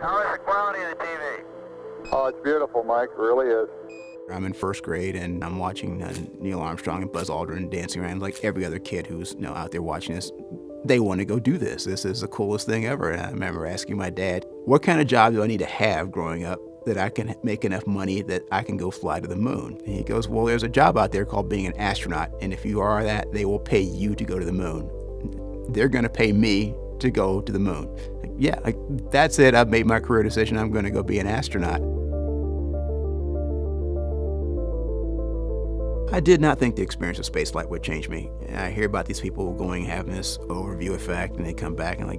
How is the quality of the TV? Oh, it's beautiful, Mike. It really is. I'm in first grade and I'm watching Neil Armstrong and Buzz Aldrin dancing around like every other kid who's out there watching this. They want to go do this. This is the coolest thing ever. And I remember asking my dad, what kind of job do I need to have growing up that I can make enough money that I can go fly to the moon? And he goes, well, there's a job out there called being an astronaut. And if you are that, they will pay you to go to the moon. They're going to pay me to go to the moon. That's it. I've made my career decision. I'm going to go be an astronaut. I did not think the experience of spaceflight would change me. I hear about these people going having this overview effect, and they come back and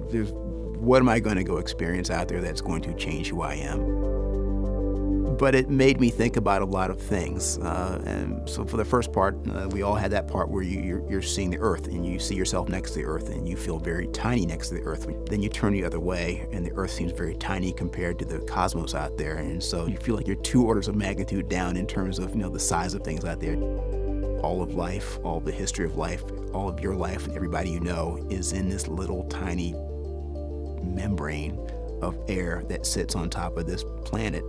what am I going to go experience out there that's going to change who I am? But it made me think about a lot of things. And so for the first part, we all had that part where you're seeing the Earth and you see yourself next to the Earth and you feel very tiny next to the Earth. Then you turn the other way and the Earth seems very tiny compared to the cosmos out there. And so you feel like you're 2 orders of magnitude down in terms of the size of things out there. All of life, all of the history of life, all of your life and everybody you know is in this little tiny membrane of air that sits on top of this planet.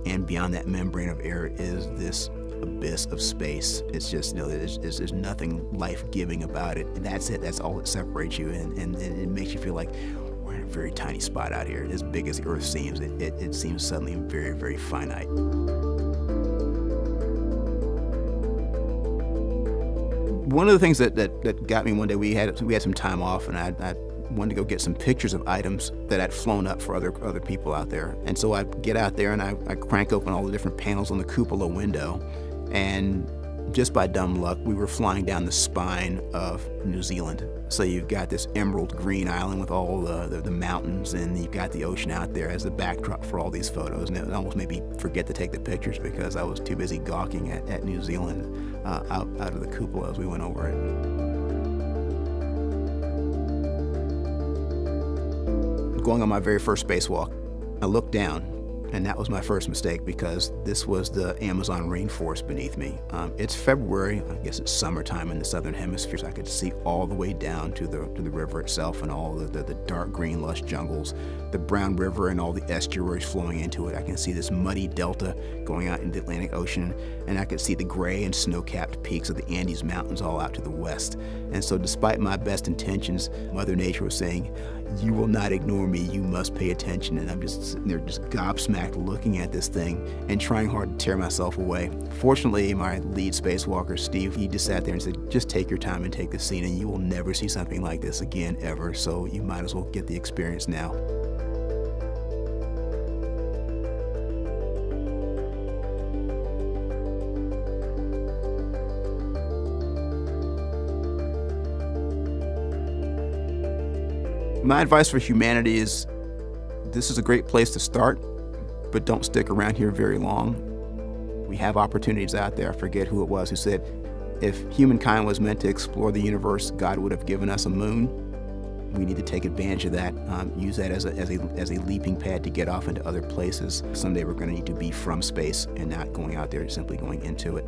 And beyond that membrane of air is this abyss of space. It's just, there's nothing life-giving about it. And that's it. That's all that separates you. And it makes you feel like we're in a very tiny spot out here. As big as the Earth seems, it seems suddenly very, very finite. One of the things that got me one day, we had some time off, and I wanted to go get some pictures of items that I'd flown up for other people out there. And so I get out there and I crank open all the different panels on the cupola window, and just by dumb luck, we were flying down the spine of New Zealand. So you've got this emerald green island with all the mountains, and you've got the ocean out there as the backdrop for all these photos. And it almost made me forget to take the pictures because I was too busy gawking at New Zealand out of the cupola as we went over it. Going on my very first spacewalk, I looked down, and that was my first mistake because this was the Amazon rainforest beneath me. It's February, I guess it's summertime in the southern hemisphere, so I could see all the way down to the river itself and all the dark green lush jungles, the brown river and all the estuaries flowing into it. I can see this muddy delta going out into the Atlantic Ocean, and I could see the gray and snow-capped peaks of the Andes Mountains all out to the west. And so despite my best intentions, Mother Nature was saying, you will not ignore me, you must pay attention. And I'm just sitting there just gobsmacked looking at this thing and trying hard to tear myself away. Fortunately, my lead spacewalker, Steve, he just sat there and said, just take your time and take the scene, and you will never see something like this again ever, so you might as well get the experience now. My advice for humanity is, this is a great place to start, but don't stick around here very long. We have opportunities out there. I forget who it was who said, if humankind was meant to explore the universe, God would have given us a moon. We need to take advantage of that, use that as a leaping pad to get off into other places. Someday we're going to need to be from space and not going out there, simply going into it.